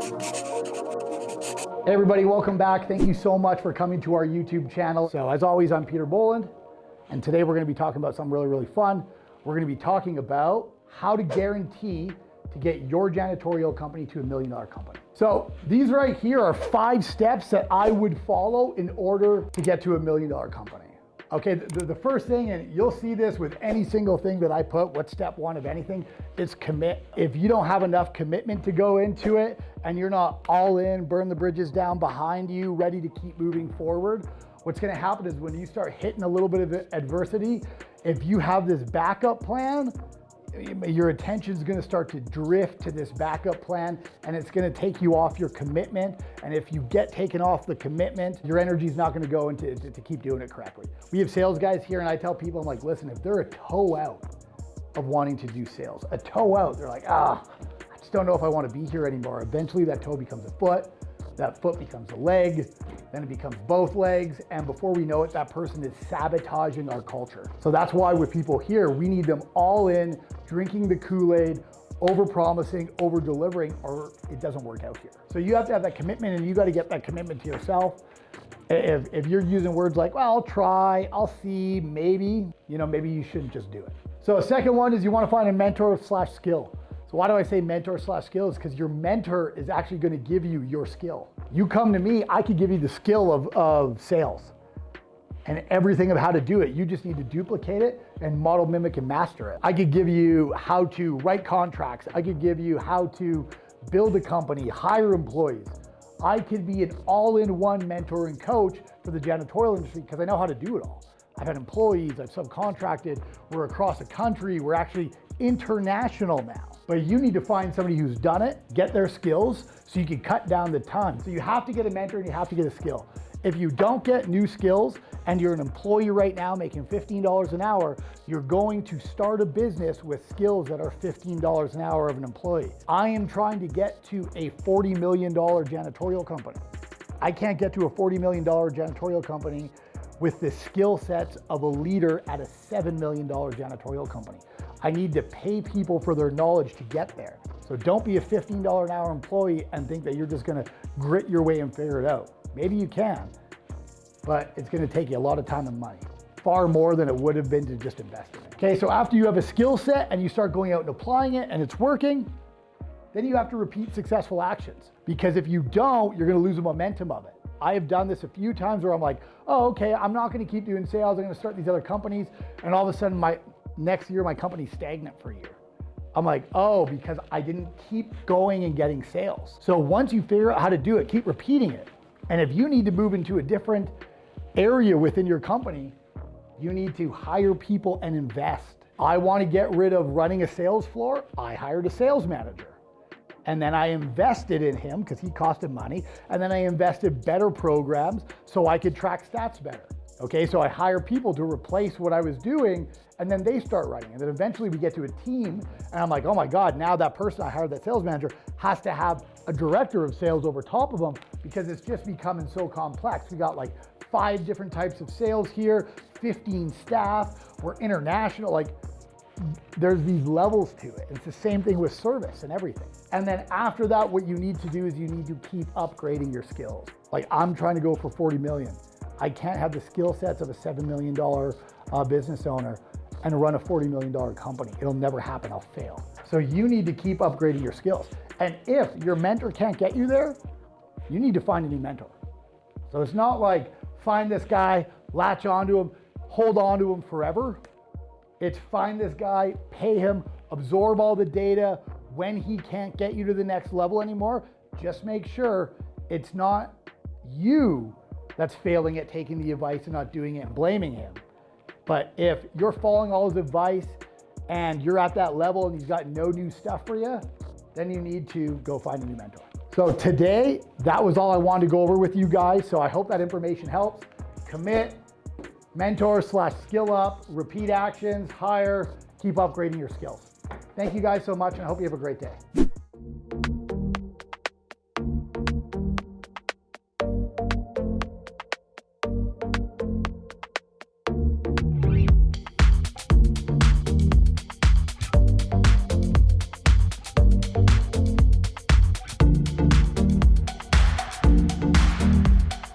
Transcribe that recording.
Hey everybody, welcome back. Thank you so much for coming to our YouTube channel. So as always, I'm Peter Boland, and today we're going to be talking about something really fun. We're going to be talking about how to guarantee to get your janitorial company to $1 million company. So these right here are 5 steps that I would follow in order to get to $1 million company. Okay, the first thing, and you'll see this with any single thing that I put, what's step 1 of anything, is commit. If you don't have enough commitment to go into it and you're not all in, burn the bridges down behind you, ready to keep moving forward, what's gonna happen is when you start hitting a little bit of adversity, if you have this backup plan, your attention is going to start to drift to this backup plan, and it's going to take you off your commitment. And if you get taken off the commitment, your energy is not going to go into to keep doing it correctly. We have sales guys here, and I tell people, I'm like, listen, if they're a toe out of wanting to do sales, a toe out, they're like, I just don't know if I want to be here anymore. Eventually that toe becomes a foot, that foot becomes a leg, then it becomes both legs, and before we know it, that person is sabotaging our culture. So that's why with people here, we need them all in, drinking the Kool-Aid, over-promising, over-delivering, or it doesn't work out here. So you have to have that commitment, and you got to get that commitment to yourself. If you're using words like, well, I'll try, I'll see, maybe, maybe you shouldn't just do it. So a second one is you want to find a mentor/skill. So why do I say mentor/skill? Is because your mentor is actually going to give you your skill. You come to me, I could give you the skill of sales and everything of how to do it. You just need to duplicate it and model, mimic, and master it. I could give you how to write contracts. I could give you how to build a company, hire employees. I could be an all-in-one mentor and coach for the janitorial industry because I know how to do it all. I've had employees, I've subcontracted, we're across the country, we're actually international now. But you need to find somebody who's done it, get their skills, so you can cut down the time. So you have to get a mentor and you have to get a skill. If you don't get new skills and you're an employee right now making $15 an hour, you're going to start a business with skills that are $15 an hour of an employee. I am trying to get to a $40 million janitorial company. I can't get to a $40 million janitorial company with the skill sets of a leader at a $7 million janitorial company. I need to pay people for their knowledge to get there. So don't be a $15 an hour employee and think that you're just gonna grit your way and figure it out. Maybe you can, but it's gonna take you a lot of time and money, far more than it would have been to just invest in it. Okay, so after you have a skill set and you start going out and applying it and it's working, then you have to repeat successful actions. Because if you don't, you're gonna lose the momentum of it. I have done this a few times where I'm like, oh, okay, I'm not gonna keep doing sales, I'm gonna start these other companies, and all of a sudden next year my company's stagnant for a year. I'm like, oh, because I didn't keep going and getting sales. So once you figure out how to do it, keep repeating it. And if you need to move into a different area within your company, you need to hire people and invest. I want to get rid of running a sales floor. I hired a sales manager. And then I invested in him because he costed money. And then I invested better programs so I could track stats better. Okay, so I hire people to replace what I was doing, and then they start running. And then eventually we get to a team, and I'm like, oh my God, now that person I hired, that sales manager, has to have a director of sales over top of them because it's just becoming so complex. We got like 5 different types of sales here, 15 staff, we're international, like there's these levels to it. It's the same thing with service and everything. And then after that, what you need to do is you need to keep upgrading your skills. Like I'm trying to go for 40 million. I can't have the skill sets of a $7 million business owner and run a $40 million company. It'll never happen, I'll fail. So you need to keep upgrading your skills. And if your mentor can't get you there, you need to find a new mentor. So it's not like find this guy, latch onto him, hold on to him forever. It's find this guy, pay him, absorb all the data. When he can't get you to the next level anymore, just make sure it's not you that's failing at taking the advice and not doing it and blaming him. But if you're following all his advice and you're at that level and he's got no new stuff for you, then you need to go find a new mentor. So today, that was all I wanted to go over with you guys. So I hope that information helps. Commit, mentor/skill up, repeat actions, hire, keep upgrading your skills. Thank you guys so much, and I hope you have a great day.